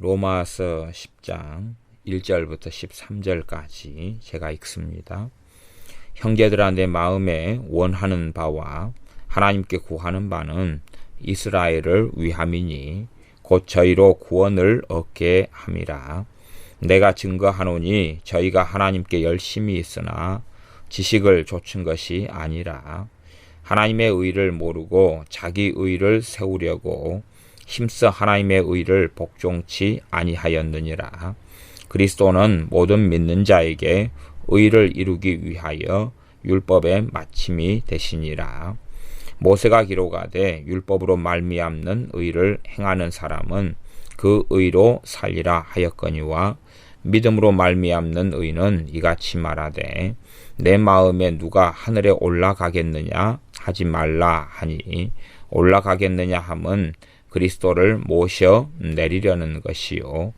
로마서 10장 1절부터 13절까지 제가 읽습니다. 형제들아, 내 마음에 원하는 바와 하나님께 구하는 바는 이스라엘을 위함이니 곧 저희로 구원을 얻게 함이라. 내가 증거하노니 저희가 하나님께 열심히 있으나 지식을 좇은 것이 아니라 하나님의 의를 모르고 자기 의를 세우려고 힘써 하나님의 의를 복종치 아니하였느니라. 그리스도는 모든 믿는 자에게 의를 이루기 위하여 율법의 마침이 되시니라. 모세가 기록하되 율법으로 말미암는 의를 행하는 사람은 그 의로 살리라 하였거니와 믿음으로 말미암는 의는 이같이 말하되 내 마음에 누가 하늘에 올라가겠느냐 하지 말라 하니 올라가겠느냐 함은 그리스도를 모셔 내리려는 것이요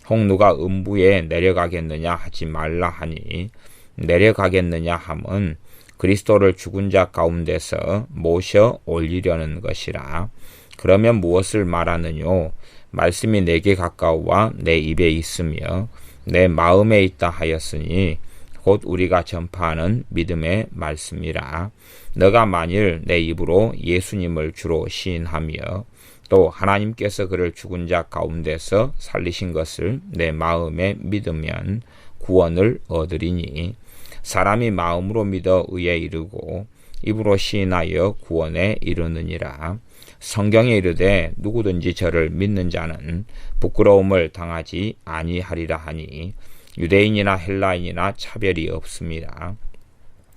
혹 누가 음부에 내려가겠느냐 하지 말라 하니 내려가겠느냐 함은 그리스도를 죽은 자 가운데서 모셔 올리려는 것이라. 그러면 무엇을 말하느뇨? 말씀이 내게 가까워 내 입에 있으며 내 마음에 있다 하였으니 곧 우리가 전파하는 믿음의 말씀이라. 너가 만일 내 입으로 예수님을 주로 시인하며 또 하나님께서 그를 죽은 자 가운데서 살리신 것을 내 마음에 믿으면 구원을 얻으리니 사람이 마음으로 믿어 의에 이르고 입으로 시인하여 구원에 이르느니라. 성경에 이르되 누구든지 저를 믿는 자는 부끄러움을 당하지 아니하리라 하니 유대인이나 헬라인이나 차별이 없습니다.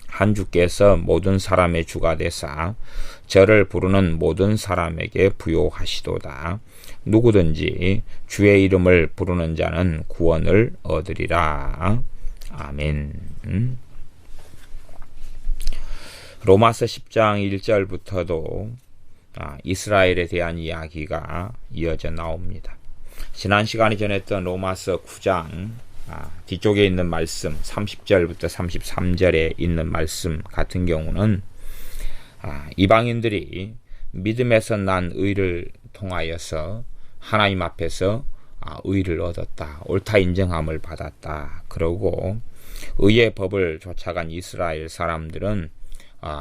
한 주께서 모든 사람의 주가 되사 저를 부르는 모든 사람에게 부요하시도다. 누구든지 주의 이름을 부르는 자는 구원을 얻으리라. 아멘. 로마서 10장 1절부터도 이스라엘에 대한 이야기가 이어져 나옵니다. 지난 시간에 전했던 로마서 9장 뒤쪽에 있는 말씀 30절부터 33절에 있는 말씀 같은 경우는 이방인들이 믿음에서 난 의를 통하여서 하나님 앞에서 의를 얻었다. 옳다 인정함을 받았다. 그러고 의의 법을 쫓아간 이스라엘 사람들은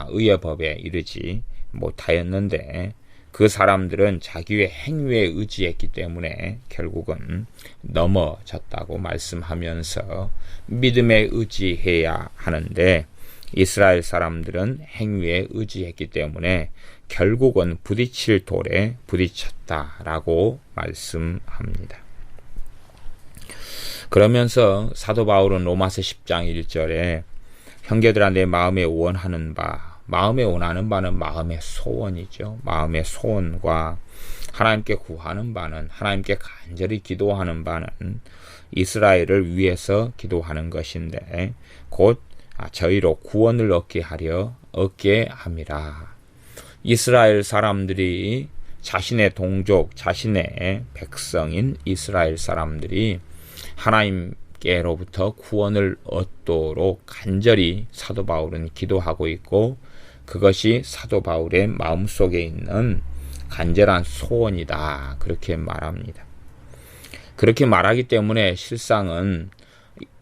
의의 법에 이르지 못하였는데 그 사람들은 자기의 행위에 의지했기 때문에 결국은 넘어졌다고 말씀하면서 믿음에 의지해야 하는데 이스라엘 사람들은 행위에 의지했기 때문에 결국은 부딪힐 돌에 부딪혔다라고 말씀합니다. 그러면서 사도 바울은 로마서 10장 1절에 형제들아, 내 마음에 원하는 바, 마음에 원하는 바는 마음의 소원이죠. 마음의 소원과 하나님께 구하는 바는, 하나님께 간절히 기도하는 바는 이스라엘을 위해서 기도하는 것인데 곧 저희로 구원을 얻게 함이라. 이스라엘 사람들이 자신의 동족, 자신의 백성인 이스라엘 사람들이 하나님께로부터 구원을 얻도록 간절히 사도 바울은 기도하고 있고 그것이 사도 바울의 마음속에 있는 간절한 소원이다. 그렇게 말합니다. 그렇게 말하기 때문에 실상은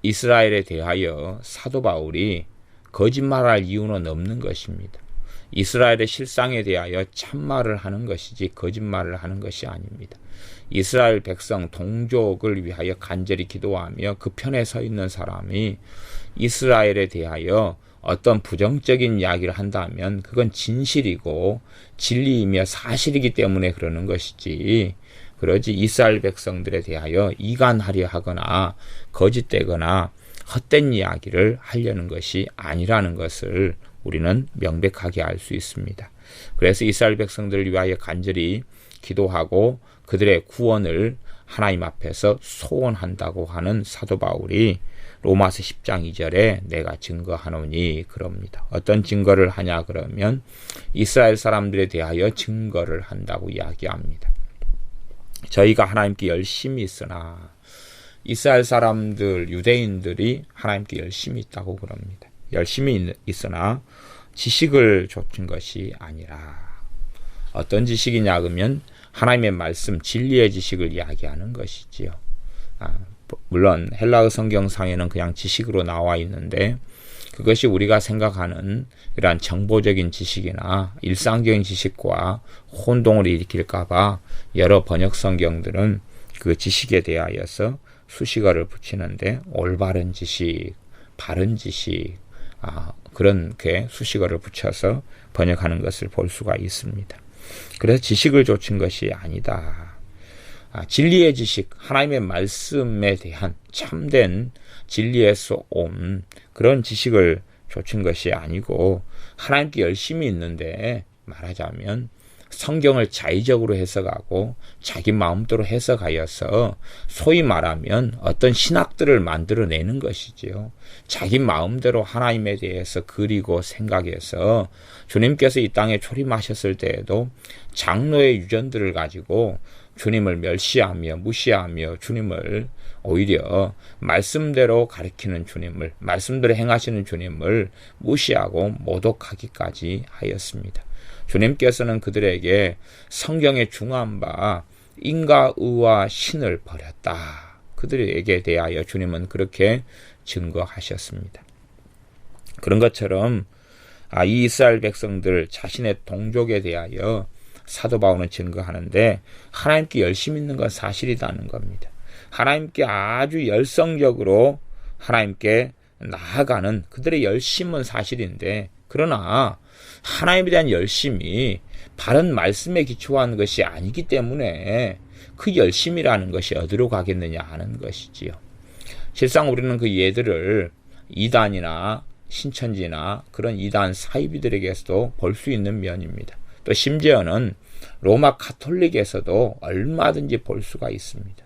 이스라엘에 대하여 사도 바울이 거짓말할 이유는 없는 것입니다. 이스라엘의 실상에 대하여 참말을 하는 것이지 거짓말을 하는 것이 아닙니다. 이스라엘 백성 동족을 위하여 간절히 기도하며 그 편에 서 있는 사람이 이스라엘에 대하여 어떤 부정적인 이야기를 한다면 그건 진실이고 진리이며 사실이기 때문에 그러는 것이지 그러지 이스라엘 백성들에 대하여 이간하려 하거나 거짓되거나 헛된 이야기를 하려는 것이 아니라는 것을 우리는 명백하게 알 수 있습니다. 그래서 이스라엘 백성들을 위하여 간절히 기도하고 그들의 구원을 하나님 앞에서 소원한다고 하는 사도 바울이 로마서 10장 2절에 내가 증거하노니 그럽니다. 어떤 증거를 하냐 그러면 이스라엘 사람들에 대하여 증거를 한다고 이야기합니다. 저희가 하나님께 열심히 있으나 이스라엘 사람들, 유대인들이 하나님께 열심히 있다고 그럽니다. 열심히 있으나 지식을 좇은 것이 아니라 어떤 지식이냐 그러면 하나님의 말씀, 진리의 지식을 이야기하는 것이지요. 물론 헬라어 성경상에는 그냥 지식으로 나와 있는데 그것이 우리가 생각하는 이러한 정보적인 지식이나 일상적인 지식과 혼동을 일으킬까봐 여러 번역 성경들은 그 지식에 대하여서 수식어를 붙이는데 올바른 지식, 바른 지식, 그렇게 수식어를 붙여서 번역하는 것을 볼 수가 있습니다. 그래서 지식을 좇은 것이 아니다. 진리의 지식, 하나님의 말씀에 대한 참된 진리에서 온 그런 지식을 좇은 것이 아니고 하나님께 열심히 있는데 말하자면 성경을 자의적으로 해석하고 자기 마음대로 해석하여서 소위 말하면 어떤 신학들을 만들어내는 것이지요. 자기 마음대로 하나님에 대해서 그리고 생각해서 주님께서 이 땅에 초림하셨을 때에도 장로의 유전들을 가지고 주님을 멸시하며 무시하며 주님을 오히려 말씀대로 가리키는 주님을, 말씀대로 행하시는 주님을 무시하고 모독하기까지 하였습니다. 주님께서는 그들에게 성경에 중한 바 인과의와 신을 버렸다. 그들에게 대하여 주님은 그렇게 증거하셨습니다. 그런 것처럼 이 이스라엘 백성들 자신의 동족에 대하여 사도 바울은 증거하는데 하나님께 열심히 있는 건 사실이라는 겁니다. 하나님께 아주 열성적으로 하나님께 나아가는 그들의 열심은 사실인데 그러나 하나님에 대한 열심이 바른 말씀에 기초한 것이 아니기 때문에 그 열심이라는 것이 어디로 가겠느냐 하는 것이지요. 실상 우리는 그 예들을 이단이나 신천지나 그런 이단 사이비들에게서도 볼 수 있는 면입니다. 또 심지어는 로마 가톨릭에서도 얼마든지 볼 수가 있습니다.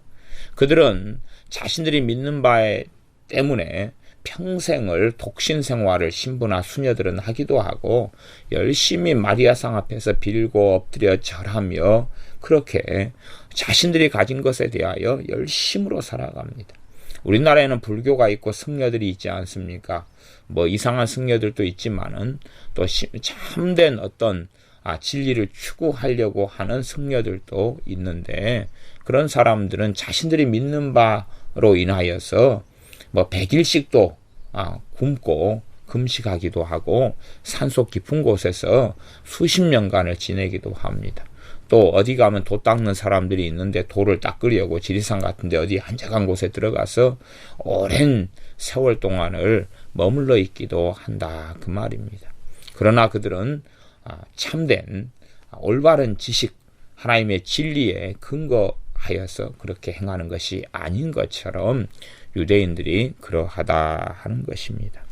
그들은 자신들이 믿는 바에 때문에 평생을 독신 생활을 신부나 수녀들은 하기도 하고 열심히 마리아상 앞에서 빌고 엎드려 절하며 그렇게 자신들이 가진 것에 대하여 열심으로 살아갑니다. 우리나라에는 불교가 있고 승려들이 있지 않습니까? 뭐 이상한 승려들도 있지만은 또 참된 어떤 진리를 추구하려고 하는 승려들도 있는데 그런 사람들은 자신들이 믿는 바로 인하여서 뭐 100일씩도 굶고 금식하기도 하고 산속 깊은 곳에서 수십 년간을 지내기도 합니다. 또 어디 가면 도 닦는 사람들이 있는데 도를 닦으려고 지리산 같은 데 어디 한적한 곳에 들어가서 오랜 세월 동안을 머물러 있기도 한다 그 말입니다. 그러나 그들은 참된 올바른 지식 하나님의 진리에 근거하여서 그렇게 행하는 것이 아닌 것처럼 유대인들이 그러하다 하는 것입니다.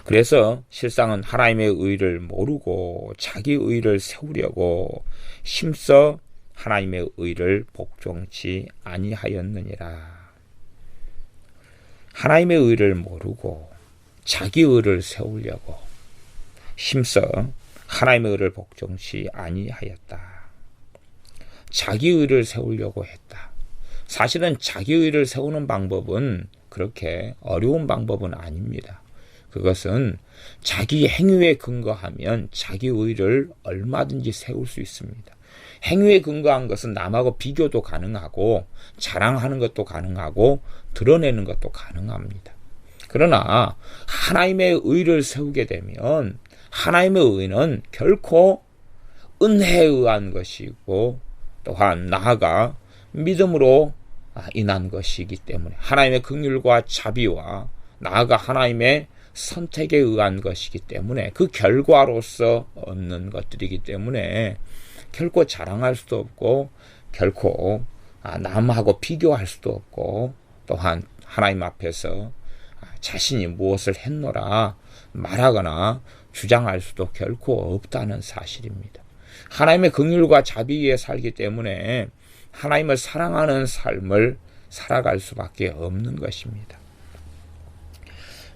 그래서 실상은 하나님의 의를 모르고 자기 의를 세우려고 힘써 하나님의 의를 복종치 아니하였느니라. 하나님의 의를 모르고 자기 의를 세우려고 힘써 하나님의 의를 복종치 아니하였다. 자기 의를 세우려고 했다. 사실은 자기 의를 세우는 방법은 그렇게 어려운 방법은 아닙니다. 그것은 자기 행위에 근거하면 자기 의를 얼마든지 세울 수 있습니다. 행위에 근거한 것은 남하고 비교도 가능하고 자랑하는 것도 가능하고 드러내는 것도 가능합니다. 그러나 하나님의 의를 세우게 되면 하나님의 의는 결코 은혜에 의한 것이고 또한 나아가 믿음으로 인한 것이기 때문에 하나님의 긍휼과 자비와 나아가 하나님의 선택에 의한 것이기 때문에 그 결과로서 얻는 것들이기 때문에 결코 자랑할 수도 없고 결코 남하고 비교할 수도 없고 또한 하나님 앞에서 자신이 무엇을 했노라 말하거나 주장할 수도 결코 없다는 사실입니다. 하나님의 긍휼과 자비에 살기 때문에 하나님을 사랑하는 삶을 살아갈 수밖에 없는 것입니다.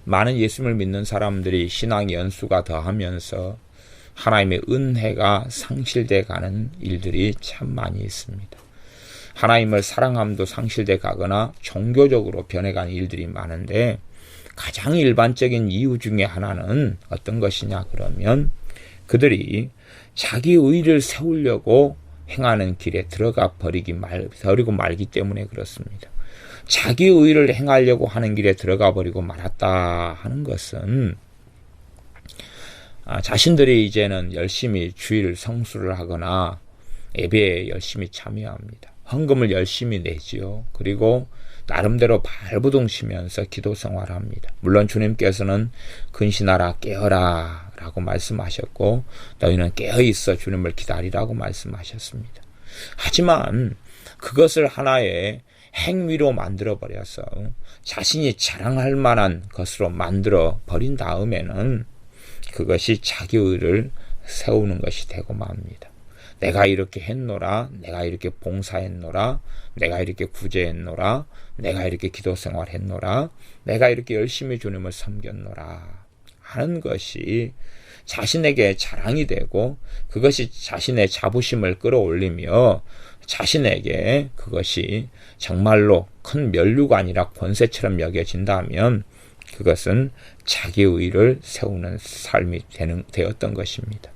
많은 예수님을 믿는 사람들이 신앙 연수가 더하면서 하나님의 은혜가 상실돼 가는 일들이 참 많이 있습니다. 하나님을 사랑함도 상실돼 가거나 종교적으로 변해가는 일들이 많은데 가장 일반적인 이유 중에 하나는 어떤 것이냐 그러면 그들이 자기 의를 세우려고 행하는 길에 버리고 말기 때문에 그렇습니다. 자기 의를 행하려고 하는 길에 들어가 버리고 말았다 하는 것은 자신들이 이제는 열심히 주일 성수를 하거나 예배에 열심히 참여합니다. 헌금을 열심히 내지요. 그리고 나름대로 발부둥치면서 기도 생활합니다. 물론 주님께서는 근신하라 깨어라 라고 말씀하셨고 너희는 깨어있어 주님을 기다리라고 말씀하셨습니다. 하지만 그것을 하나의 행위로 만들어버려서 자신이 자랑할 만한 것으로 만들어 버린 다음에는 그것이 자기 의를 세우는 것이 되고 맙니다. 내가 이렇게 했노라, 내가 이렇게 봉사했노라, 내가 이렇게 구제했노라, 내가 이렇게 기도 생활했노라, 내가 이렇게 열심히 주님을 섬겼노라 하는 것이 자신에게 자랑이 되고 그것이 자신의 자부심을 끌어올리며 자신에게 그것이 정말로 큰 면류가 아니라 권세처럼 여겨진다면 그것은 자기의 의를 세우는 삶이 되었던 것입니다.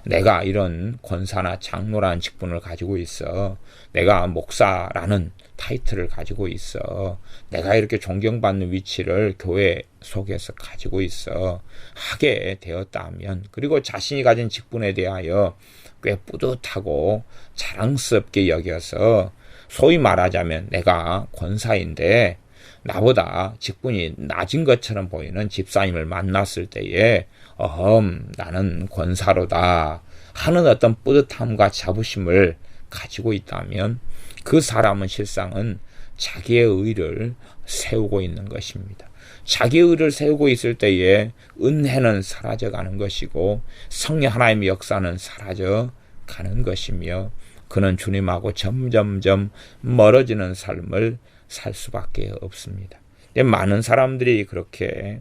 내가 이런 권사나 장로라는 직분을 가지고 있어, 내가 목사라는 타이틀을 가지고 있어, 내가 이렇게 존경받는 위치를 교회 속에서 가지고 있어 하게 되었다면, 그리고 자신이 가진 직분에 대하여 꽤 뿌듯하고 자랑스럽게 여겨서 소위 말하자면 내가 권사인데 나보다 직분이 낮은 것처럼 보이는 집사님을 만났을 때에 나는 권사로다 하는 어떤 뿌듯함과 자부심을 가지고 있다면 그 사람은 실상은 자기의 의를 세우고 있는 것입니다. 자기의 의를 세우고 있을 때에 은혜는 사라져가는 것이고 성령 하나님의 역사는 사라져가는 것이며 그는 주님하고 점점점 멀어지는 삶을 살 수밖에 없습니다. 많은 사람들이 그렇게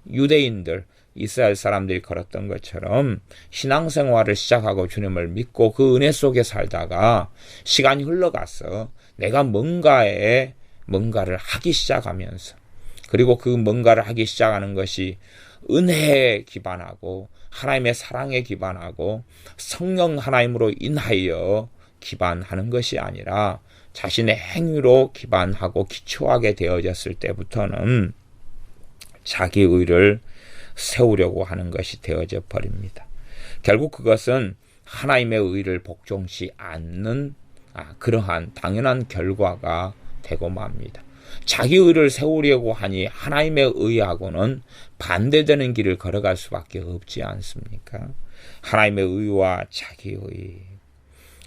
유대인들, 이스라엘 사람들이 걸었던 것처럼 신앙생활을 시작하고 주님을 믿고 그 은혜 속에 살다가 시간이 흘러가서 내가 뭔가를 하기 시작하면서 그리고 그 뭔가를 하기 시작하는 것이 은혜에 기반하고 하나님의 사랑에 기반하고 성령 하나님으로 인하여 기반하는 것이 아니라 자신의 행위로 기반하고 기초하게 되어졌을 때부터는 자기 의를 세우려고 하는 것이 되어져 버립니다. 결국 그것은 하나님의 의를 복종치 않는 그러한 당연한 결과가 되고 맙니다. 자기 의를 세우려고 하니 하나님의 의하고는 반대되는 길을 걸어갈 수밖에 없지 않습니까? 하나님의 의와 자기 의.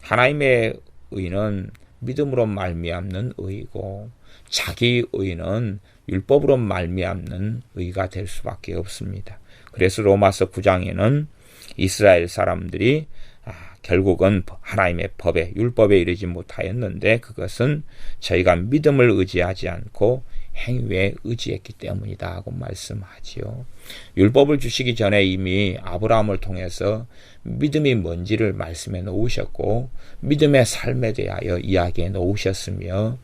하나님의 의는 믿음으로 말미암는 의이고 자기 의는 율법으로 말미암는 의가 될 수밖에 없습니다. 그래서 로마서 9장에는 이스라엘 사람들이 결국은 하나님의 법에 율법에 이르지 못하였는데 그것은 저희가 믿음을 의지하지 않고 행위에 의지했기 때문이다 하고 말씀하지요. 율법을 주시기 전에 이미 아브라함을 통해서 믿음이 뭔지를 말씀해 놓으셨고 믿음의 삶에 대하여 이야기해 놓으셨으며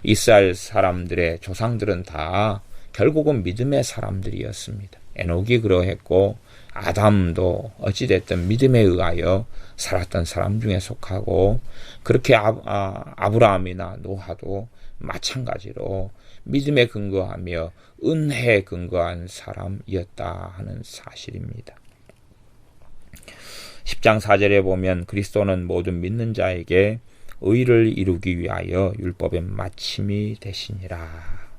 이스라엘 사람들의 조상들은 다 결국은 믿음의 사람들이었습니다. 에녹이 그러했고 아담도 어찌됐든 믿음에 의하여 살았던 사람 중에 속하고 그렇게 아브라함이나 노아도 마찬가지로 믿음에 근거하며 은혜에 근거한 사람이었다 하는 사실입니다. 10장 4절에 보면 그리스도는 모든 믿는 자에게 의를 이루기 위하여 율법의 마침이 되시니라.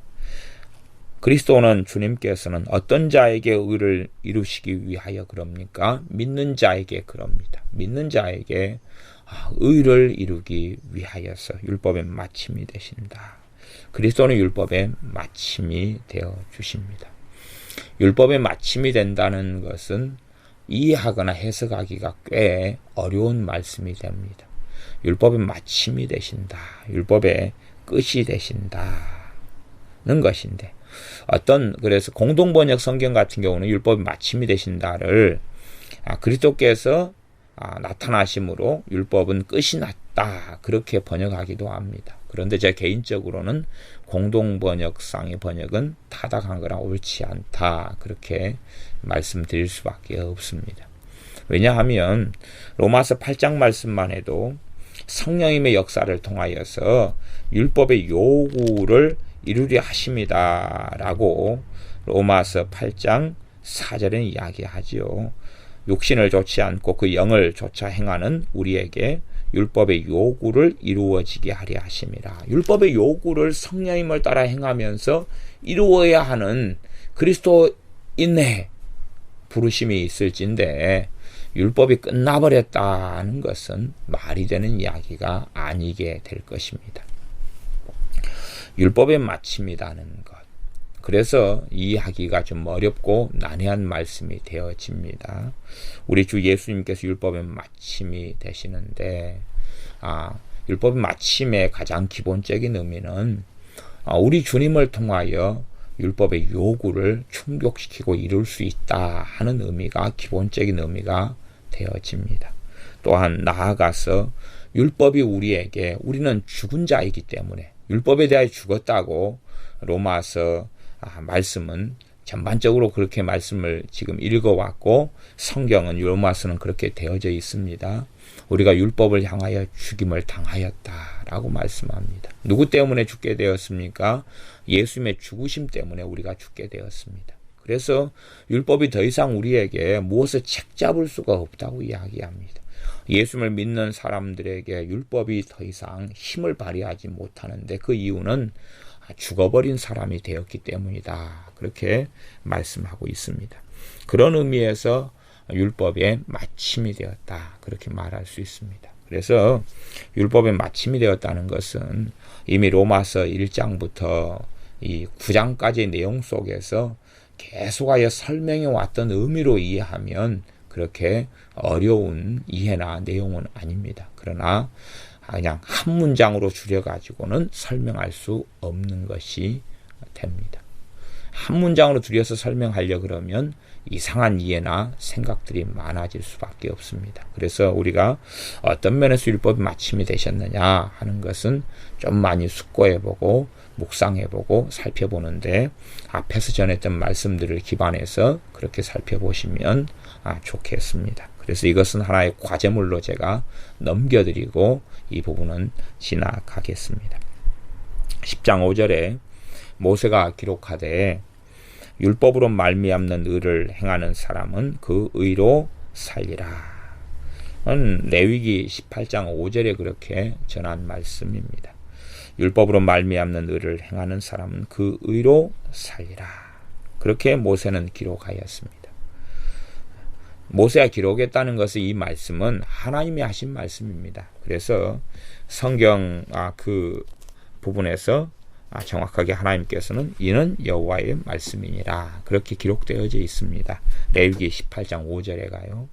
그리스도는 주님께서는 어떤 자에게 의를 이루시기 위하여 그럽니까? 믿는 자에게 그럽니다. 믿는 자에게 의를 이루기 위하여서 율법의 마침이 되신다. 그리스도는 율법의 마침이 되어 주십니다. 율법의 마침이 된다는 것은 이해하거나 해석하기가 꽤 어려운 말씀이 됩니다. 율법의 마침이 되신다. 율법의 끝이 되신다는 것인데 그래서 공동번역 성경 같은 경우는 율법의 마침이 되신다를 그리스도께서 나타나심으로 율법은 끝이 났다 그렇게 번역하기도 합니다. 그런데 제 개인적으로는 공동번역상의 번역은 타당한 거나 옳지 않다 그렇게 말씀드릴 수밖에 없습니다. 왜냐하면 로마서 8장 말씀만 해도 성령님의 역사를 통하여서 율법의 요구를 이루려 하십니다. 라고 로마서 8장 4절에 이야기하지요. 육신을 좋지 않고 그 영을 쫓아 행하는 우리에게 율법의 요구를 이루어지게 하려 하심이라. 율법의 요구를 성령님을 따라 행하면서 이루어야 하는 그리스도인의 부르심이 있을진데 율법이 끝나버렸다는 것은 말이 되는 이야기가 아니게 될 것입니다. 율법의 마침이라는 것. 그래서 이해하기가 좀 어렵고 난해한 말씀이 되어집니다. 우리 주 예수님께서 율법의 마침이 되시는데 율법의 마침의 가장 기본적인 의미는 우리 주님을 통하여 율법의 요구를 충족시키고 이룰 수 있다 하는 의미가 기본적인 의미가 되어집니다. 또한 나아가서 율법이 우리는 죽은 자이기 때문에 율법에 대하여 죽었다고 로마서 말씀은 전반적으로 그렇게 말씀을 지금 읽어왔고 성경은 로마서는 그렇게 되어져 있습니다. 우리가 율법을 향하여 죽임을 당하였다라고 말씀합니다. 누구 때문에 죽게 되었습니까? 예수님의 죽으심 때문에 우리가 죽게 되었습니다. 그래서 율법이 더 이상 우리에게 무엇을 책잡을 수가 없다고 이야기합니다. 예수님을 믿는 사람들에게 율법이 더 이상 힘을 발휘하지 못하는데 그 이유는 죽어버린 사람이 되었기 때문이다. 그렇게 말씀하고 있습니다. 그런 의미에서 율법의 마침이 되었다. 그렇게 말할 수 있습니다. 그래서 율법의 마침이 되었다는 것은 이미 로마서 1장부터 이 9장까지의 내용 속에서 계속하여 설명해 왔던 의미로 이해하면 그렇게 어려운 이해나 내용은 아닙니다. 그러나 그냥 한 문장으로 줄여가지고는 설명할 수 없는 것이 됩니다. 한 문장으로 줄여서 설명하려 그러면 이상한 이해나 생각들이 많아질 수밖에 없습니다. 그래서 우리가 어떤 면에서 율법이 마침이 되셨느냐 하는 것은 좀 많이 숙고해보고 묵상해보고 살펴보는데 앞에서 전했던 말씀들을 기반해서 그렇게 살펴보시면 좋겠습니다. 그래서 이것은 하나의 과제물로 제가 넘겨드리고 이 부분은 지나가겠습니다. 10장 5절에 모세가 기록하되 율법으로 말미암는 의를 행하는 사람은 그 의로 살리라. 레위기 18장 5절에 그렇게 전한 말씀입니다. 율법으로 말미암는 의를 행하는 사람은 그 의로 살리라. 그렇게 모세는 기록하였습니다. 모세가 기록했다는 것은 이 말씀은 하나님이 하신 말씀입니다. 그래서 성경 그 부분에서 정확하게 하나님께서는 이는 여호와의 말씀이니라 그렇게 기록되어져 있습니다. 레위기 18장 5절에 가요.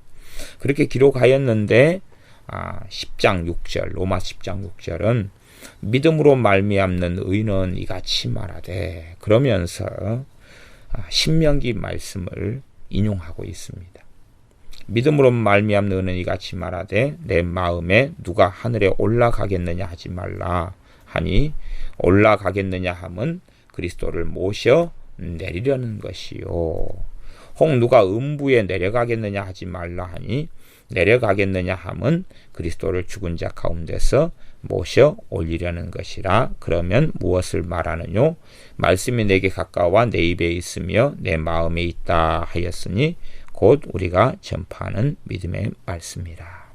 그렇게 기록하였는데 10장 6절 로마 10장 6절은 믿음으로 말미암는 의는 이같이 말하되 그러면서 신명기 말씀을 인용하고 있습니다. 믿음으로 말미암는 의는 이같이 말하되 내 마음에 누가 하늘에 올라가겠느냐 하지 말라 하니 올라가겠느냐 함은 그리스도를 모셔 내리려는 것이요. 혹 누가 음부에 내려가겠느냐 하지 말라 하니 내려가겠느냐 함은 그리스도를 죽은 자 가운데서 모셔 올리려는 것이라. 그러면 무엇을 말하느뇨? 말씀이 내게 가까워 내 입에 있으며 내 마음에 있다 하였으니 곧 우리가 전파하는 믿음의 말씀이라.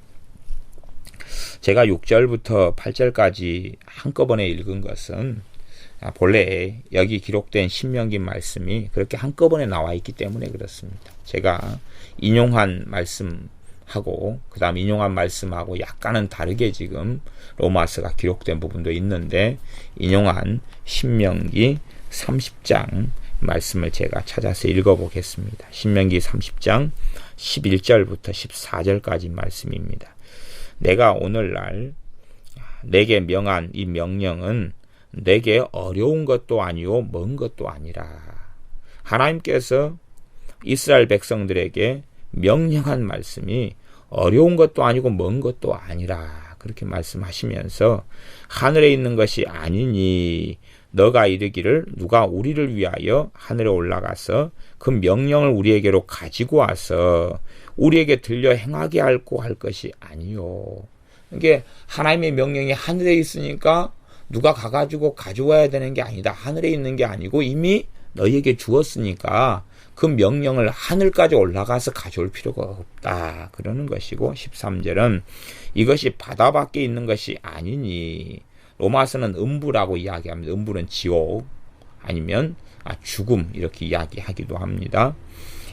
제가 6절부터 8절까지 한꺼번에 읽은 것은 본래 여기 기록된 신명기 말씀이 그렇게 한꺼번에 나와 있기 때문에 그렇습니다. 제가 인용한 말씀하고 그 다음 인용한 말씀하고 약간은 다르게 지금 로마서가 기록된 부분도 있는데 인용한 신명기 30장 말씀을 제가 찾아서 읽어보겠습니다. 신명기 30장 11절부터 14절까지 말씀입니다. 내가 오늘날 내게 명한 이 명령은 내게 어려운 것도 아니요 먼 것도 아니라. 하나님께서 이스라엘 백성들에게 명령한 말씀이 어려운 것도 아니고 먼 것도 아니라 그렇게 말씀하시면서 하늘에 있는 것이 아니니 너가 이르기를 누가 우리를 위하여 하늘에 올라가서 그 명령을 우리에게로 가지고 와서 우리에게 들려 행하게 할고 할 것이 아니요. 이게 하나님의 명령이 하늘에 있으니까 누가 가가지고 가져와야 되는 게 아니다. 하늘에 있는 게 아니고 이미 너희에게 주었으니까 그 명령을 하늘까지 올라가서 가져올 필요가 없다. 그러는 것이고 13절은 이것이 바다 밖에 있는 것이 아니니 로마서는 음부라고 이야기합니다. 음부는 지옥 아니면 죽음 이렇게 이야기하기도 합니다.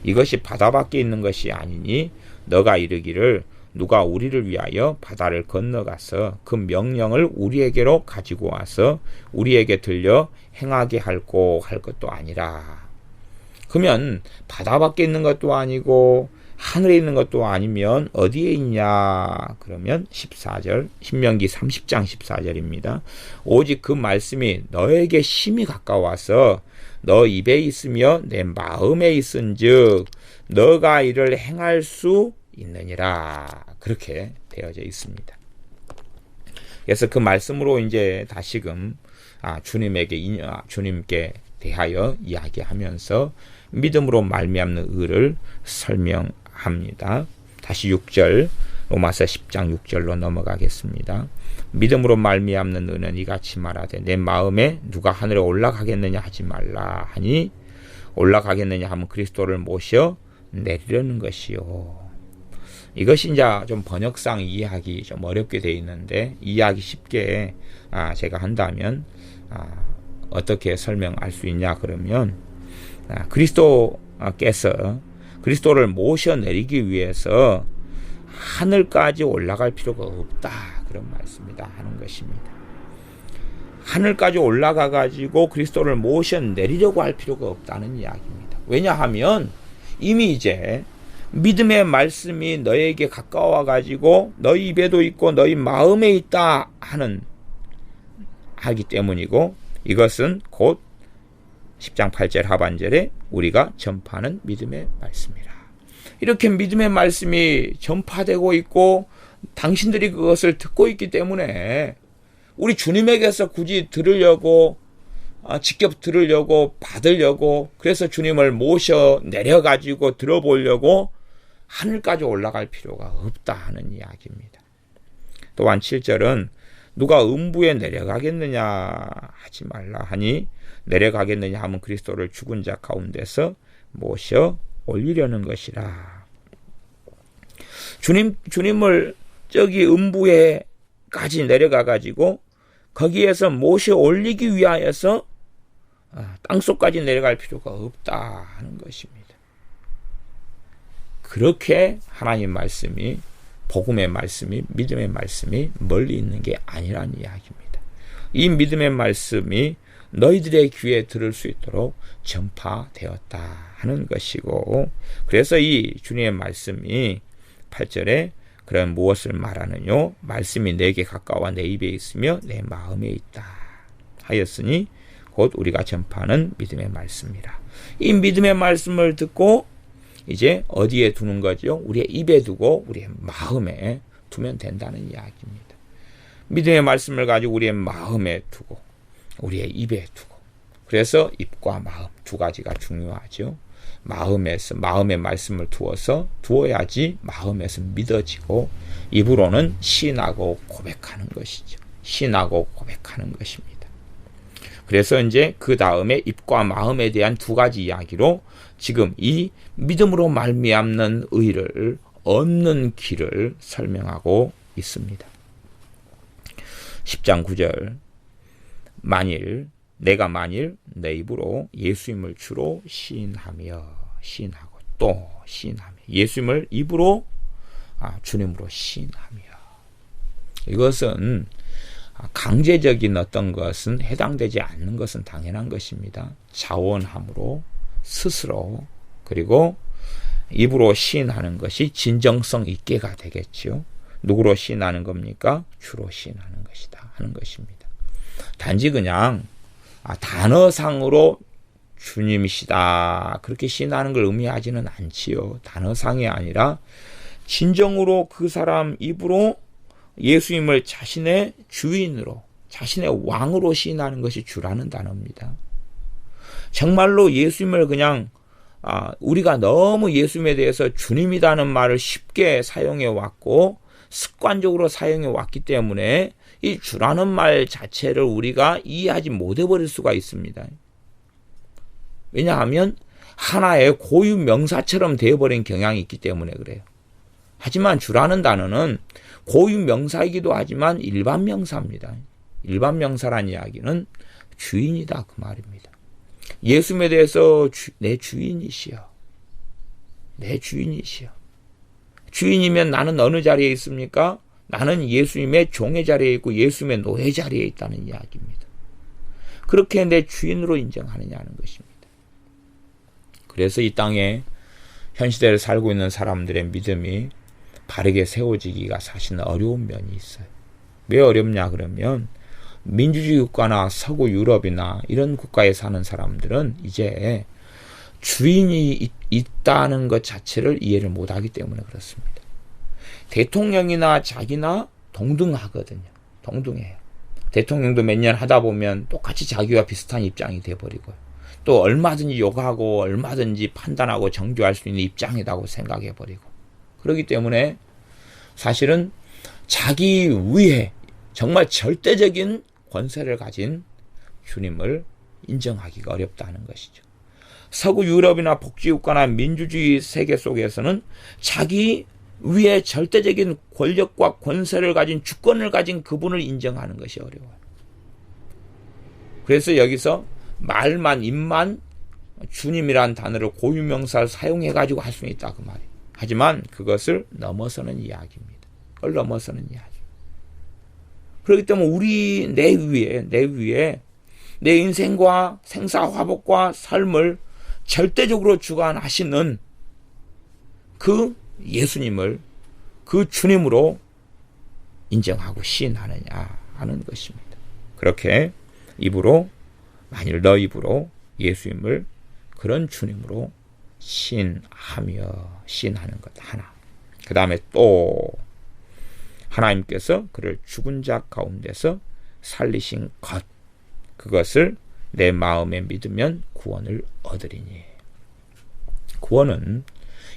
이것이 바다 밖에 있는 것이 아니니 너가 이르기를 누가 우리를 위하여 바다를 건너가서 그 명령을 우리에게로 가지고 와서 우리에게 들려 행하게 할고 할 것도 아니라. 그러면 바다 밖에 있는 것도 아니고 하늘에 있는 것도 아니면 어디에 있냐? 그러면 14절 신명기 30장 14절입니다. 오직 그 말씀이 너에게 심히 가까워서 너 입에 있으며 내 마음에 있은즉 너가 이를 행할 수 있느니라. 그렇게 되어져 있습니다. 그래서 그 말씀으로 이제 다시금 주님께 대하여 이야기하면서 믿음으로 말미암는 의를 설명합니다. 다시 6절 로마서 10장 6절로 넘어가겠습니다. 믿음으로 말미암는 의는 이같이 말하되 내 마음에 누가 하늘에 올라가겠느냐 하지 말라 하니 올라가겠느냐 하면 그리스도를 모셔 내리려는 것이요. 이것이 이제 좀 번역상 이해하기 좀 어렵게 되어 있는데 이해하기 쉽게 제가 한다면 어떻게 설명할 수 있냐 그러면 그리스도께서 그리스도를 모셔 내리기 위해서 하늘까지 올라갈 필요가 없다 그런 말씀이다 하는 것입니다. 하늘까지 올라가 가지고 그리스도를 모셔 내리려고 할 필요가 없다는 이야기입니다. 왜냐하면 이미 이제 믿음의 말씀이 너에게 가까워 가지고 너희 입에도 있고 너희 마음에 있다 하기 때문이고 이것은 곧 10장 8절 하반절에 우리가 전파하는 믿음의 말씀이라. 이렇게 믿음의 말씀이 전파되고 있고 당신들이 그것을 듣고 있기 때문에 우리 주님에게서 굳이 들으려고 직접 들으려고 받으려고 그래서 주님을 모셔 내려가지고 들어보려고 하늘까지 올라갈 필요가 없다 하는 이야기입니다. 또한 7절은 누가 음부에 내려가겠느냐 하지 말라 하니 내려가겠느냐 하면 그리스도를 죽은 자 가운데서 모셔 올리려는 것이라. 주님을 저기 음부에까지 내려가 가지고 거기에서 모셔 올리기 위하여서 땅속까지 내려갈 필요가 없다 하는 것입니다. 그렇게 하나님 말씀이 복음의 말씀이 믿음의 말씀이 멀리 있는 게 아니라는 이야기입니다. 이 믿음의 말씀이 너희들의 귀에 들을 수 있도록 전파되었다 하는 것이고 그래서 이 주님의 말씀이 8절에 그럼 무엇을 말하느뇨? 말씀이 내게 가까워 내 입에 있으며 내 마음에 있다 하였으니 곧 우리가 전파하는 믿음의 말씀이라. 이 믿음의 말씀을 듣고 이제 어디에 두는 거죠? 우리의 입에 두고 우리의 마음에 두면 된다는 이야기입니다. 믿음의 말씀을 가지고 우리의 마음에 두고 우리의 입에 두고 그래서 입과 마음 두 가지가 중요하죠. 마음의 말씀을 두어야지 마음에서 믿어지고 입으로는 시인하고 고백하는 것이죠. 시인하고 고백하는 것입니다. 그래서 이제 그 다음에 입과 마음에 대한 두 가지 이야기로 지금 이 믿음으로 말미암는 의를 얻는 길을 설명하고 있습니다. 10장 9절 내가 만일 내 입으로 예수님을 주로 시인하고 또 시인하며 예수님을 입으로 주님으로 시인하며 이것은 강제적인 어떤 것은 해당되지 않는 것은 당연한 것입니다. 자원함으로 스스로 그리고 입으로 시인하는 것이 진정성 있게가 되겠죠. 누구로 시인하는 겁니까? 주로 시인하는 것이다 하는 것입니다. 단지 그냥 단어상으로 주님이시다 그렇게 시인하는 걸 의미하지는 않지요. 단어상이 아니라 진정으로 그 사람 입으로 예수님을 자신의 주인으로 자신의 왕으로 시인하는 것이 주라는 단어입니다. 정말로 예수님을 그냥 우리가 너무 예수님에 대해서 주님이라는 말을 쉽게 사용해 왔고 습관적으로 사용해 왔기 때문에 이 주라는 말 자체를 우리가 이해하지 못해버릴 수가 있습니다. 왜냐하면 하나의 고유 명사처럼 되어버린 경향이 있기 때문에 그래요. 하지만 주라는 단어는 고유 명사이기도 하지만 일반 명사입니다. 일반 명사란 이야기는 주인이다 그 말입니다. 예수님에 대해서 내 주인이시여. 내 주인이시여. 주인이면 나는 어느 자리에 있습니까? 나는 예수님의 종의 자리에 있고 예수님의 노예 자리에 있다는 이야기입니다. 그렇게 내 주인으로 인정하느냐는 것입니다. 그래서 이 땅에 현 시대를 살고 있는 사람들의 믿음이 바르게 세워지기가 사실은 어려운 면이 있어요. 왜 어렵냐 그러면 민주주의 국가나 서구 유럽이나 이런 국가에 사는 사람들은 이제 주인이 있다는 것 자체를 이해를 못하기 때문에 그렇습니다. 대통령이나 자기나 동등하거든요. 동등해요. 대통령도 몇 년 하다 보면 똑같이 자기와 비슷한 입장이 돼버리고요. 또 얼마든지 욕하고 얼마든지 판단하고 정죄할 수 있는 입장이라고 생각해버리고 그렇기 때문에 사실은 자기 위에 정말 절대적인 권세를 가진 주님을 인정하기가 어렵다는 것이죠. 서구 유럽이나 복지국가나 민주주의 세계 속에서는 자기 위에 절대적인 권력과 권세를 가진 주권을 가진 그분을 인정하는 것이 어려워요. 그래서 여기서 말만 입만 주님이란 단어를 고유명사를 사용해가지고 할 수는 있다 그 말이에요. 하지만 그것을 넘어서는 이야기입니다. 그걸 넘어서는 이야기. 그렇기 때문에 내 위에 내 인생과 생사화복과 삶을 절대적으로 주관하시는 그 예수님을 그 주님으로 인정하고 시인하느냐 하는 것입니다. 그렇게 만일 너 입으로 예수님을 그런 주님으로 시인하는 것 하나. 그 다음에 또 하나님께서 그를 죽은 자 가운데서 살리신 것, 그것을 내 마음에 믿으면 구원을 얻으리니. 구원은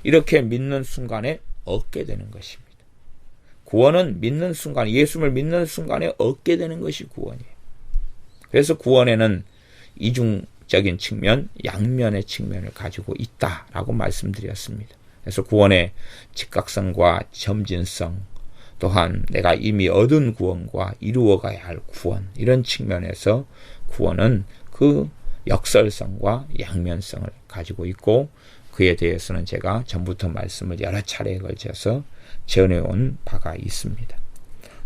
이렇게 믿는 순간에 얻게 되는 것입니다. 구원은 믿는 순간, 예수님을 믿는 순간에 얻게 되는 것이 구원이에요. 그래서 구원에는 이중적인 측면, 양면의 측면을 가지고 있다라고 말씀드렸습니다. 그래서 구원의 즉각성과 점진성, 또한 내가 이미 얻은 구원과 이루어가야 할 구원, 이런 측면에서 구원은 그 역설성과 양면성을 가지고 있고, 그에 대해서는 제가 전부터 말씀을 여러 차례에 걸쳐서 전해온 바가 있습니다.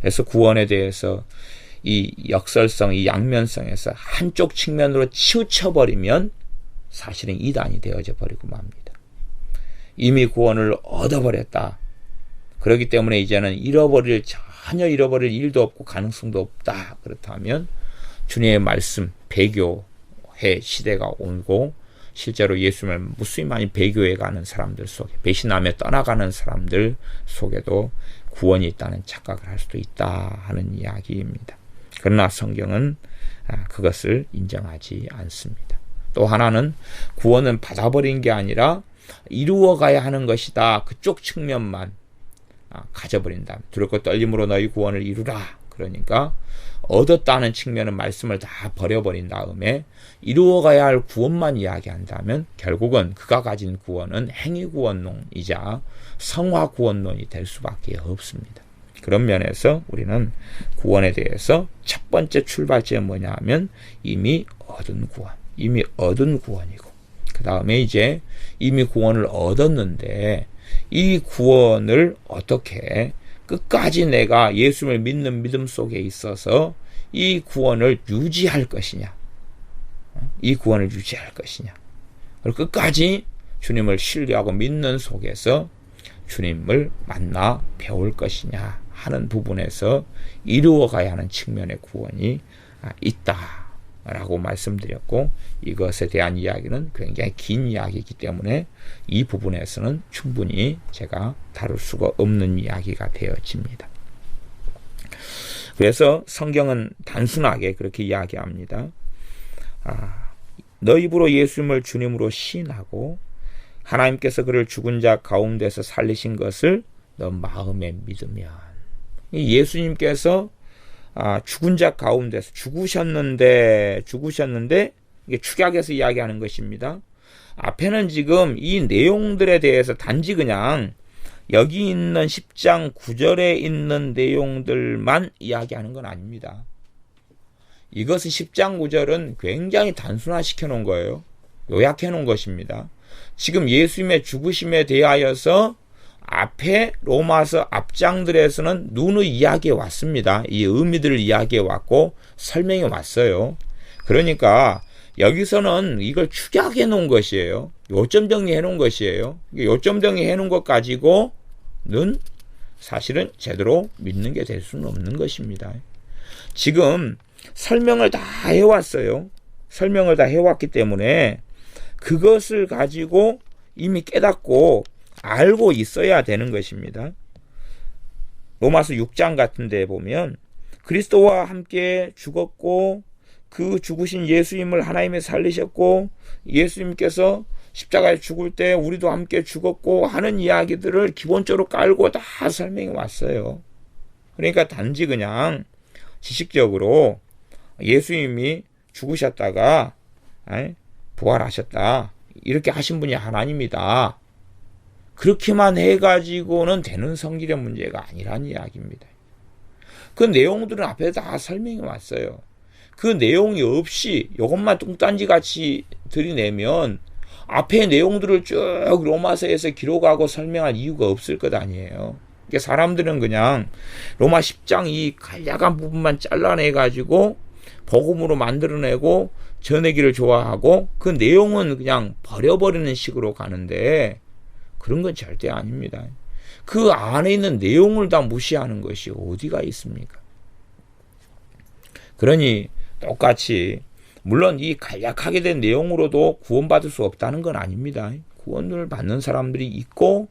그래서 구원에 대해서 이 역설성, 이 양면성에서 한쪽 측면으로 치우쳐버리면 사실은 이단이 되어져 버리고 맙니다. 이미 구원을 얻어버렸다. 그렇기 때문에 이제는 전혀 잃어버릴 일도 없고 가능성도 없다. 그렇다면 주님의 말씀, 배교의 시대가 오고 실제로 예수님을 무수히 많이 배교해가는 사람들 속에, 배신하며 떠나가는 사람들 속에도 구원이 있다는 착각을 할 수도 있다 하는 이야기입니다. 그러나 성경은 그것을 인정하지 않습니다. 또 하나는 구원은 받아버린 게 아니라 이루어가야 하는 것이다. 그쪽 측면만 가져버린다. 두렵고 떨림으로 너희 구원을 이루라. 그러니까 얻었다는 측면은 말씀을 다 버려버린 다음에 이루어가야 할 구원만 이야기한다면 결국은 그가 가진 구원은 행위구원론이자 성화구원론이 될 수밖에 없습니다. 그런 면에서 우리는 구원에 대해서 첫 번째 출발점이 뭐냐 하면 이미 얻은 구원이고, 그 다음에 이제 이미 구원을 얻었는데 이 구원을 어떻게 끝까지 내가 예수님을 믿는 믿음 속에 있어서 이 구원을 유지할 것이냐, 그리고 끝까지 주님을 신뢰하고 믿는 속에서 주님을 만나 배울 것이냐 하는 부분에서 이루어가야 하는 측면의 구원이 있다라고 말씀드렸고, 이것에 대한 이야기는 굉장히 긴 이야기이기 때문에 이 부분에서는 충분히 제가 다룰 수가 없는 이야기가 되어집니다. 그래서 성경은 단순하게 그렇게 이야기합니다. 너 입으로 예수님을 주님으로 시인하고 하나님께서 그를 죽은 자 가운데서 살리신 것을 너 마음에 믿으면, 예수님께서 죽은 자 가운데서 죽으셨는데 이게 축약해서 이야기하는 것입니다. 앞에는 지금 이 내용들에 대해서 단지 그냥 여기 있는 10장 9절에 있는 내용들만 이야기하는 건 아닙니다. 이것은 10장 9절은 굉장히 단순화시켜 놓은 거예요. 요약해 놓은 것입니다. 지금 예수님의 죽으심에 대하여서 앞에 로마서 앞장들에서는 누누이 이야기해 왔습니다. 이 의미들을 이야기해 왔고 설명해 왔어요. 그러니까 여기서는 이걸 축약해 놓은 것이에요. 요점 정리해 놓은 것이에요. 요점 정리해 놓은 것 가지고는 사실은 제대로 믿는 게 될 수는 없는 것입니다. 지금 설명을 다 해왔어요. 설명을 다 해왔기 때문에 그것을 가지고 이미 깨닫고 알고 있어야 되는 것입니다. 로마서 6장 같은 데 보면 그리스도와 함께 죽었고 그 죽으신 예수님을 하나님이 살리셨고 예수님께서 십자가에 죽을 때 우리도 함께 죽었고 하는 이야기들을 기본적으로 깔고 다 설명해 왔어요. 그러니까 단지 그냥 지식적으로 예수님이 죽으셨다가 부활하셨다 이렇게 하신 분이 하나님이다 그렇게만 해가지고는 되는 성질의 문제가 아니란 이야기입니다. 그 내용들은 앞에 다 설명해 왔어요. 그 내용이 없이 이것만 뚱딴지같이 들이내면 앞에 내용들을 쭉 로마서에서 기록하고 설명할 이유가 없을 것 아니에요. 그러니까 사람들은 그냥 로마 10장 이 간략한 부분만 잘라내가지고 복음으로 만들어내고 전하기를 좋아하고 그 내용은 그냥 버려버리는 식으로 가는데 그런 건 절대 아닙니다. 그 안에 있는 내용을 다 무시하는 것이 어디가 있습니까? 그러니 똑같이 물론 이 간략하게 된 내용으로도 구원받을 수 없다는 건 아닙니다. 구원을 받는 사람들이 있고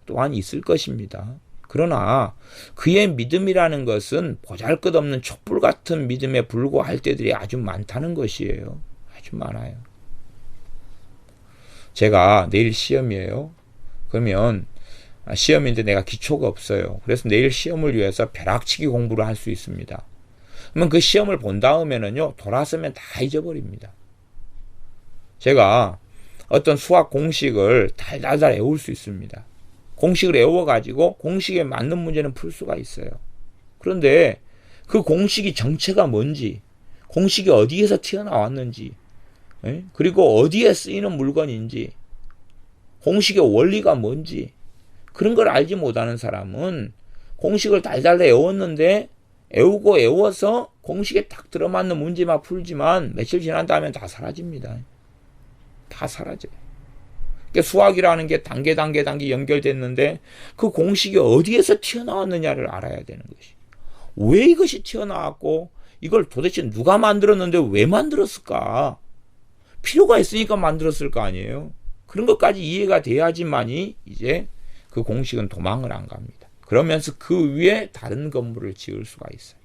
또한 있을 것입니다. 그러나 그의 믿음이라는 것은 보잘것없는 촛불 같은 믿음에 불과할 때들이 아주 많다는 것이에요. 아주 많아요. 제가 내일 시험이에요. 그러면 시험인데 내가 기초가 없어요. 그래서 내일 시험을 위해서 벼락치기 공부를 할 수 있습니다. 그러면 그 시험을 본 다음에는요, 돌아서면 다 잊어버립니다. 제가 어떤 수학 공식을 달달달 외울 수 있습니다. 공식을 외워가지고 공식에 맞는 문제는 풀 수가 있어요. 그런데 그 공식이 정체가 뭔지, 공식이 어디에서 튀어나왔는지, 그리고 어디에 쓰이는 물건인지, 공식의 원리가 뭔지 그런 걸 알지 못하는 사람은 공식을 달달 외웠는데 외워서 공식에 딱 들어맞는 문제만 풀지만 며칠 지난 다음에 다 사라집니다. 다 사라져요. 그러니까 수학이라는 게 단계 연결됐는데 그 공식이 어디에서 튀어나왔느냐를 알아야 되는 것이. 왜 이것이 튀어나왔고 이걸 도대체 누가 만들었는데 왜 만들었을까? 필요가 있으니까 만들었을 거 아니에요. 그런 것까지 이해가 돼야지만이 이제 그 공식은 도망을 안 갑니다. 그러면서 그 위에 다른 건물을 지을 수가 있어요.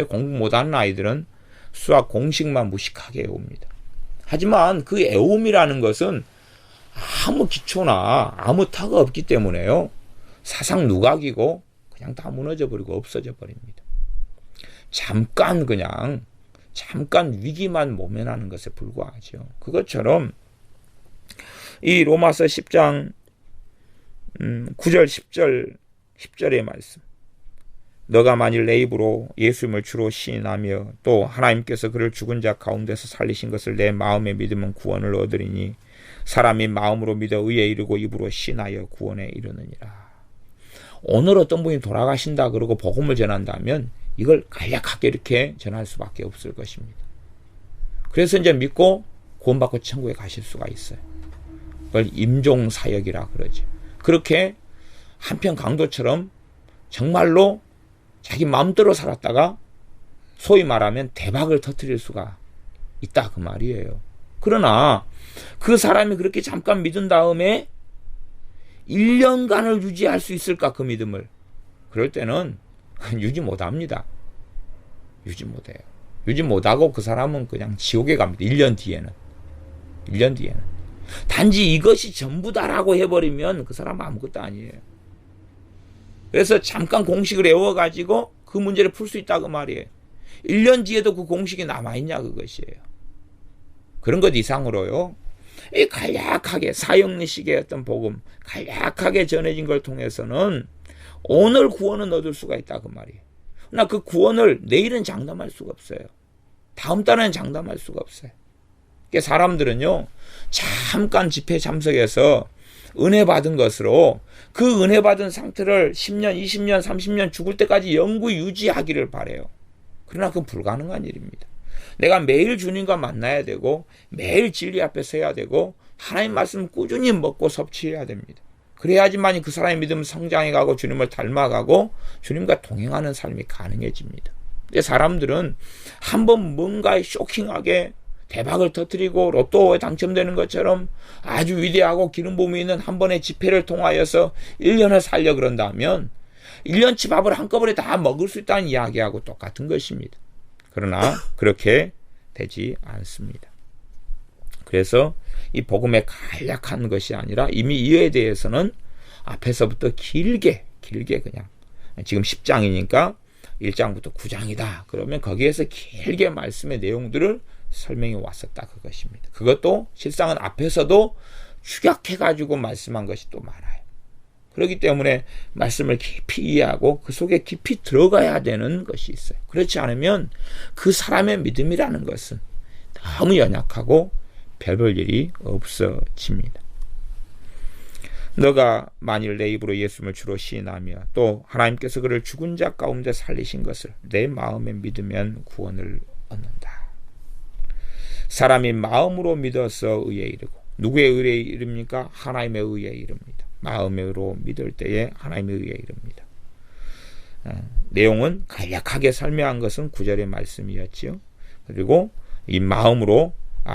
공부 못하는 아이들은 수학 공식만 무식하게 외웁니다. 하지만 그 외움이라는 것은 아무 기초나 아무 터가 없기 때문에요. 사상 누각이고 그냥 다 무너져 버리고 없어져 버립니다. 잠깐 위기만 모면하는 것에 불과하죠. 그것처럼 이 로마서 10장 9절 10절의 말씀. 너가 만일 내 입으로 예수님을 주로 시인하며 또 하나님께서 그를 죽은 자 가운데서 살리신 것을 내 마음에 믿으면 구원을 얻으리니 사람이 마음으로 믿어 의에 이르고 입으로 시인하여 구원에 이르느니라. 오늘 어떤 분이 돌아가신다 그러고 복음을 전한다면 이걸 간략하게 이렇게 전할 수밖에 없을 것입니다. 그래서 이제 믿고 구원받고 천국에 가실 수가 있어요. 그걸 임종사역이라 그러죠. 그렇게 한편 강도처럼 정말로 자기 마음대로 살았다가 소위 말하면 대박을 터뜨릴 수가 있다 그 말이에요. 그러나 그 사람이 그렇게 잠깐 믿은 다음에 1년간을 유지할 수 있을까 그 믿음을? 그럴 때는 유지 못합니다. 유지 못해요. 유지 못하고 그 사람은 그냥 지옥에 갑니다. 1년 뒤에는. 단지 이것이 전부다라고 해버리면 그 사람은 아무것도 아니에요. 그래서 잠깐 공식을 외워가지고 그 문제를 풀 수 있다고 말이에요. 1년 뒤에도 그 공식이 남아있냐 그것이에요. 그런 것 이상으로요. 이 간략하게 사형리식의 어떤 복음, 간략하게 전해진 걸 통해서는 오늘 구원은 얻을 수가 있다고 말이에요. 그러나 그 구원을 내일은 장담할 수가 없어요. 다음 달에는 장담할 수가 없어요. 그러니까 사람들은요, 잠깐 집회 참석해서 은혜 받은 것으로 그 은혜 받은 상태를 10년, 20년, 30년 죽을 때까지 영구 유지하기를 바라요. 그러나 그건 불가능한 일입니다. 내가 매일 주님과 만나야 되고 매일 진리 앞에 서야 되고 하나님 말씀 꾸준히 먹고 섭취해야 됩니다. 그래야지만 그 사람의 믿음 성장해가고 주님을 닮아가고 주님과 동행하는 삶이 가능해집니다. 근데 사람들은 한번 뭔가 쇼킹하게 대박을 터뜨리고 로또에 당첨되는 것처럼 아주 위대하고 기름 부음이 있는 한 번의 집회를 통하여서 1년을 살려 그런다면 1년치 밥을 한꺼번에 다 먹을 수 있다는 이야기하고 똑같은 것입니다. 그러나 그렇게 되지 않습니다. 그래서 이 복음에 간략한 것이 아니라 이미 이에 대해서는 앞에서부터 길게 그냥 지금 10장이니까 1장부터 9장이다. 그러면 거기에서 길게 말씀의 내용들을 설명해 왔었다 그것입니다. 그것도 실상은 앞에서도 축약해가지고 말씀한 것이 또 많아요. 그렇기 때문에 말씀을 깊이 이해하고 그 속에 깊이 들어가야 되는 것이 있어요. 그렇지 않으면 그 사람의 믿음이라는 것은 너무 연약하고 별 볼 일이 없어집니다. 너가 만일 내 입으로 예수님을 주로 시인하며 또 하나님께서 그를 죽은 자 가운데 살리신 것을 내 마음에 믿으면 구원을 얻는다. 사람이 마음으로 믿어서 의에 이르고 누구의 의에 이릅니까? 하나님의 의에 이릅니다. 마음으로 믿을 때에 하나님의 의에 이릅니다. 내용은 간략하게 설명한 것은 9절의 말씀이었지요. 그리고 이 마음으로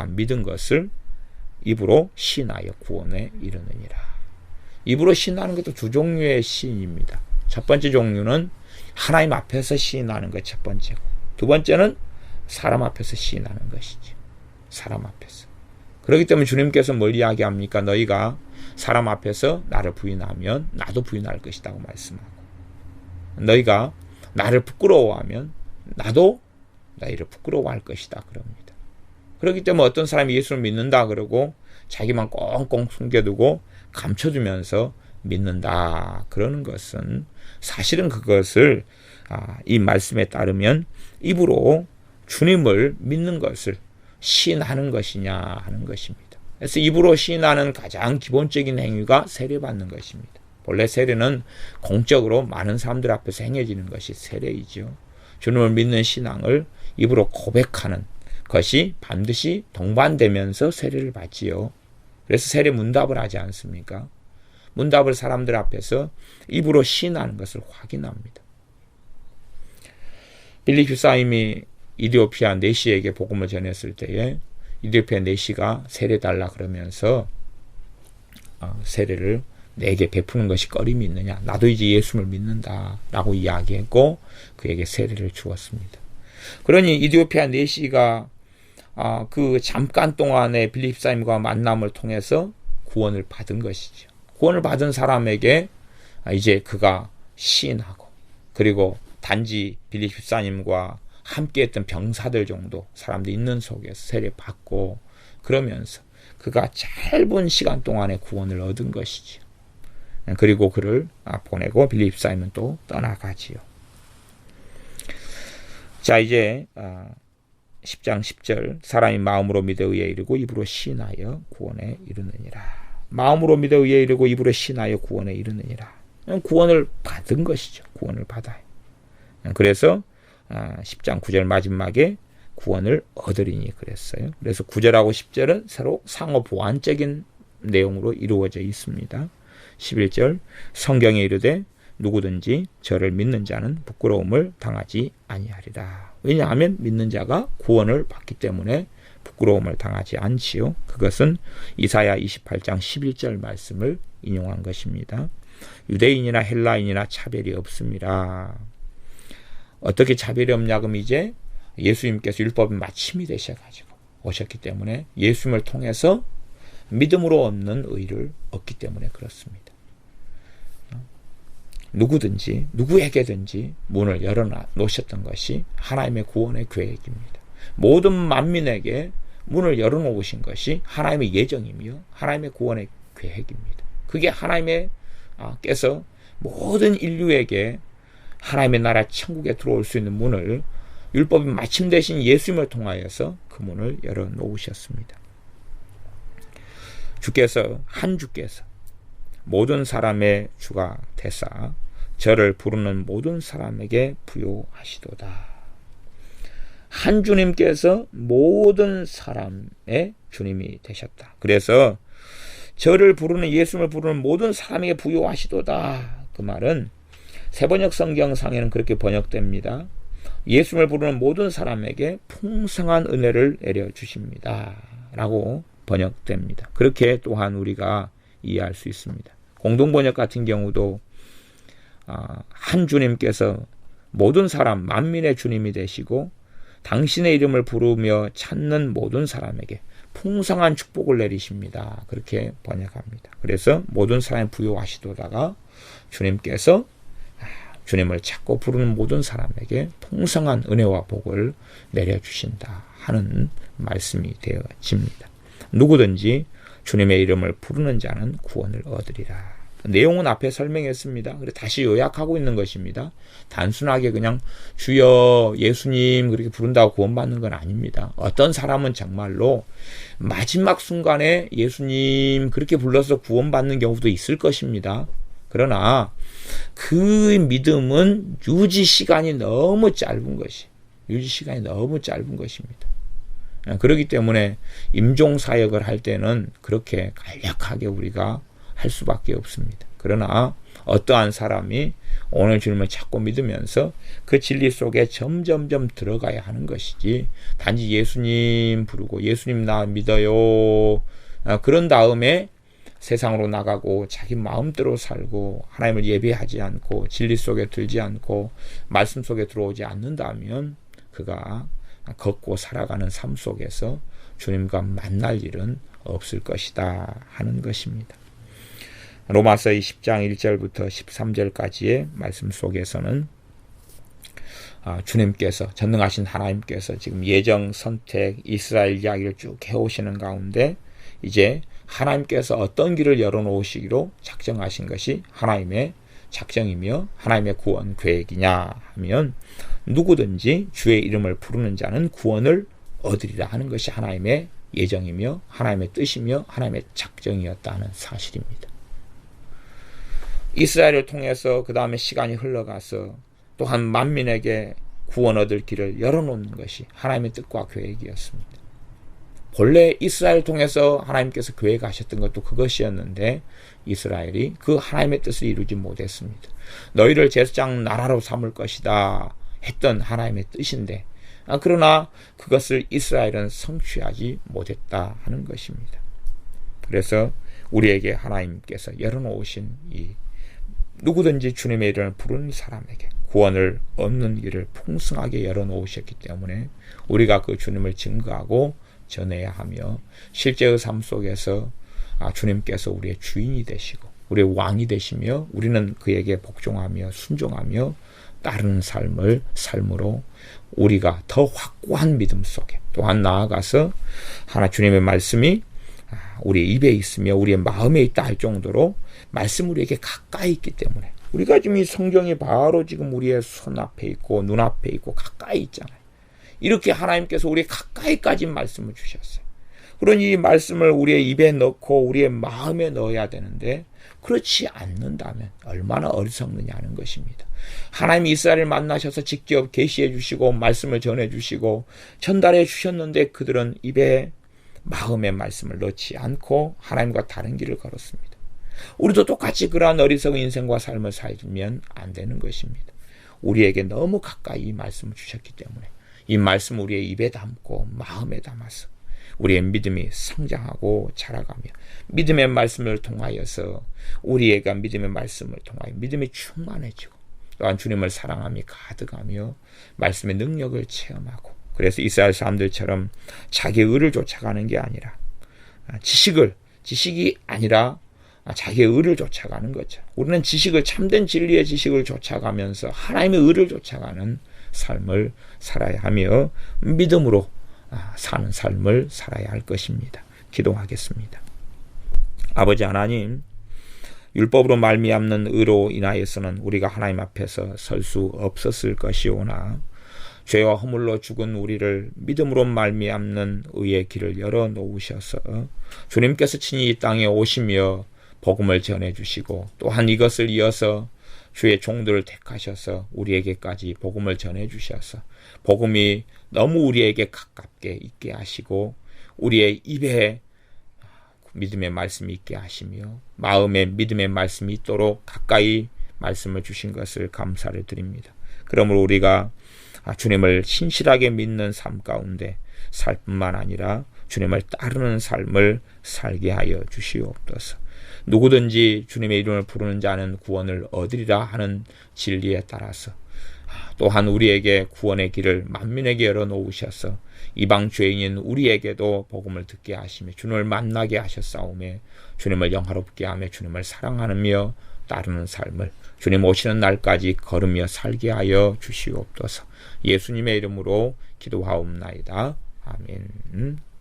믿은 것을 입으로 시인하여 구원에 이르느니라. 입으로 시인하는 것도 두 종류의 시인입니다. 첫 번째 종류는 하나님 앞에서 시인하는 것 첫 번째고, 두 번째는 사람 앞에서 시인하는 것이죠. 사람 앞에서. 그렇기 때문에 주님께서 뭘 이야기합니까? 너희가 사람 앞에서 나를 부인하면 나도 부인할 것이라고 말씀하고, 너희가 나를 부끄러워하면 나도 너희를 부끄러워할 것이다 그럽니다. 그렇기 때문에 어떤 사람이 예수를 믿는다 그러고 자기만 꽁꽁 숨겨두고 감춰주면서 믿는다 그러는 것은 사실은 그것을 이 말씀에 따르면 입으로 주님을 믿는 것을 시인하는 것이냐 하는 것입니다. 그래서 입으로 시인하는 가장 기본적인 행위가 세례받는 것입니다. 본래 세례는 공적으로 많은 사람들 앞에서 행해지는 것이 세례이죠. 주님을 믿는 신앙을 입으로 고백하는 것이 반드시 동반되면서 세례를 받지요. 그래서 세례 문답을 하지 않습니까? 문답을 사람들 앞에서 입으로 시인하는 것을 확인합니다. 빌립 집사님이 이디오피아 네시에게 복음을 전했을 때에 이디오피아 네시가 세례 달라 그러면서 세례를 내게 베푸는 것이 꺼림이 있느냐, 나도 이제 예수를 믿는다 라고 이야기했고 그에게 세례를 주었습니다. 그러니 이디오피아 네시가 그 잠깐 동안의 빌립 집사님과 만남을 통해서 구원을 받은 것이죠. 구원을 받은 사람에게 이제 그가 시인하고, 그리고 단지 빌립 집사님과 함께했던 병사들 정도 사람들이 있는 속에서 세례받고, 그러면서 그가 짧은 시간 동안에 구원을 얻은 것이죠. 그리고 그를 보내고 빌립 집사님은 또 떠나가지요. 자, 이제 10장 10절 사람이 마음으로 믿어 의에 이르고 입으로 시인하여 구원에 이르느니라. 마음으로 믿어 의에 이르고 입으로 시인하여 구원에 이르느니라. 구원을 받은 것이죠. 구원을 받아요. 그래서 10장 9절 마지막에 구원을 얻으리니 그랬어요. 그래서 9절하고 10절은 서로 상호 보완적인 내용으로 이루어져 있습니다. 11절 성경에 이르되 누구든지 저를 믿는 자는 부끄러움을 당하지 아니하리라. 왜냐하면 믿는 자가 구원을 받기 때문에 부끄러움을 당하지 않지요. 그것은 이사야 28장 11절 말씀을 인용한 것입니다. 유대인이나 헬라인이나 차별이 없습니다. 어떻게 차별이 없냐면 이제 예수님께서 율법의 마침이 되셔가지고 오셨기 때문에 예수님을 통해서 믿음으로 얻는 의를 얻기 때문에 그렇습니다. 누구든지 누구에게든지 문을 열어놓으셨던 것이 하나님의 구원의 계획입니다. 모든 만민에게 문을 열어놓으신 것이 하나님의 예정이며 하나님의 구원의 계획입니다. 그게 하나님께서 모든 인류에게 하나님의 나라 천국에 들어올 수 있는 문을 율법이 마침 되신 예수님을 통하여서 그 문을 열어놓으셨습니다. 한 주께서 모든 사람의 주가 되사 저를 부르는 모든 사람에게 부요하시도다. 한 주님께서 모든 사람의 주님이 되셨다. 그래서 저를 부르는 예수님을 부르는 모든 사람에게 부요하시도다. 그 말은 새번역 성경상에는 그렇게 번역됩니다. 예수님을 부르는 모든 사람에게 풍성한 은혜를 내려주십니다. 라고 번역됩니다. 그렇게 또한 우리가 이해할 수 있습니다. 공동번역 같은 경우도 한 주님께서 모든 사람 만민의 주님이 되시고 당신의 이름을 부르며 찾는 모든 사람에게 풍성한 축복을 내리십니다. 그렇게 번역합니다. 그래서 모든 사람이 부요하시도다가 주님께서 주님을 찾고 부르는 모든 사람에게 풍성한 은혜와 복을 내려주신다 하는 말씀이 되어집니다. 누구든지 주님의 이름을 부르는 자는 구원을 얻으리라. 내용은 앞에 설명했습니다. 그래서 다시 요약하고 있는 것입니다. 단순하게 그냥 주여 예수님 그렇게 부른다고 구원받는 건 아닙니다. 어떤 사람은 정말로 마지막 순간에 예수님 그렇게 불러서 구원받는 경우도 있을 것입니다. 그러나 그 믿음은 유지 시간이 너무 짧은 것입니다. 그렇기 때문에 임종사역을 할 때는 그렇게 간략하게 우리가 할 수밖에 없습니다. 그러나 어떠한 사람이 오늘 주님을 찾고 믿으면서 그 진리 속에 점점점 들어가야 하는 것이지 단지 예수님 부르고 예수님 나 믿어요 그런 다음에 세상으로 나가고 자기 마음대로 살고 하나님을 예배하지 않고 진리 속에 들지 않고 말씀 속에 들어오지 않는다면 그가 걷고 살아가는 삶 속에서 주님과 만날 일은 없을 것이다 하는 것입니다. 로마서 10장 1절부터 13절까지의 말씀 속에서는 주님께서 전능하신 하나님께서 지금 예정 선택 이스라엘 이야기를 쭉 해오시는 가운데 이제 하나님께서 어떤 길을 열어놓으시기로 작정하신 것이 하나님의 작정이며 하나님의 구원 계획이냐 하면 누구든지 주의 이름을 부르는 자는 구원을 얻으리라 하는 것이 하나님의 예정이며 하나님의 뜻이며 하나님의 작정이었다는 사실입니다. 이스라엘을 통해서 그 다음에 시간이 흘러가서 또한 만민에게 구원 얻을 길을 열어놓는 것이 하나님의 뜻과 계획이었습니다. 본래 이스라엘을 통해서 하나님께서 계획하셨던 것도 그것이었는데 이스라엘이 그 하나님의 뜻을 이루지 못했습니다. 너희를 제사장 나라로 삼을 것이다 했던 하나님의 뜻인데 그러나 그것을 이스라엘은 성취하지 못했다 하는 것입니다. 그래서 우리에게 하나님께서 열어놓으신 이 누구든지 주님의 이름을 부르는 사람에게 구원을 얻는 길을 풍성하게 열어놓으셨기 때문에 우리가 그 주님을 증거하고 전해야 하며 실제의 삶 속에서 주님께서 우리의 주인이 되시고 우리의 왕이 되시며 우리는 그에게 복종하며 순종하며 따르는 삶으로 우리가 더 확고한 믿음 속에 또한 나아가서 주님의 말씀이 우리의 입에 있으며 우리의 마음에 있다 할 정도로 말씀 우리에게 가까이 있기 때문에 우리가 지금 이 성경이 바로 지금 우리의 손 앞에 있고 눈앞에 있고 가까이 있잖아요. 이렇게 하나님께서 우리 가까이까지 말씀을 주셨어요. 그러니 이 말씀을 우리의 입에 넣고 우리의 마음에 넣어야 되는데 그렇지 않는다면 얼마나 어리석느냐는 것입니다. 하나님이 이스라엘을 만나셔서 직접 계시해 주시고 말씀을 전해 주시고 전달해 주셨는데 그들은 입에 마음의 말씀을 넣지 않고 하나님과 다른 길을 걸었습니다. 우리도 똑같이 그러한 어리석은 인생과 삶을 살면 안 되는 것입니다. 우리에게 너무 가까이 이 말씀을 주셨기 때문에 이 말씀 우리의 입에 담고 마음에 담아서 우리의 믿음이 성장하고 자라가며 믿음의 말씀을 통하여서 우리가 믿음의 말씀을 통하여 믿음이 충만해지고 또한 주님을 사랑함이 가득하며 말씀의 능력을 체험하고 그래서 이스라엘 사람들처럼 자기 의를 쫓아가는 게 아니라 지식이 아니라 자기의 의를 쫓아가는 거죠. 우리는 지식을, 참된 진리의 지식을 쫓아가면서 하나님의 의를 쫓아가는 삶을 살아야 하며 믿음으로 사는 삶을 살아야 할 것입니다. 기도하겠습니다. 아버지 하나님, 율법으로 말미암는 의로 인하여서는 우리가 하나님 앞에서 설 수 없었을 것이오나 죄와 허물로 죽은 우리를 믿음으로 말미암는 의의 길을 열어 놓으셔서 주님께서 친히 이 땅에 오시며 복음을 전해주시고 또한 이것을 이어서 주의 종들을 택하셔서 우리에게까지 복음을 전해주셔서 복음이 너무 우리에게 가깝게 있게 하시고 우리의 입에 믿음의 말씀이 있게 하시며 마음에 믿음의 말씀이 있도록 가까이 말씀을 주신 것을 감사를 드립니다. 그러므로 우리가 주님을 신실하게 믿는 삶 가운데 살 뿐만 아니라 주님을 따르는 삶을 살게 하여 주시옵소서. 누구든지 주님의 이름을 부르는 자는 구원을 얻으리라 하는 진리에 따라서 또한 우리에게 구원의 길을 만민에게 열어놓으셔서 이방 죄인인 우리에게도 복음을 듣게 하시며 주님을 만나게 하셨사오매 주님을 영화롭게 하며 주님을 사랑하며 따르는 삶을 주님 오시는 날까지 걸으며 살게 하여 주시옵소서. 예수님의 이름으로 기도하옵나이다. 아멘.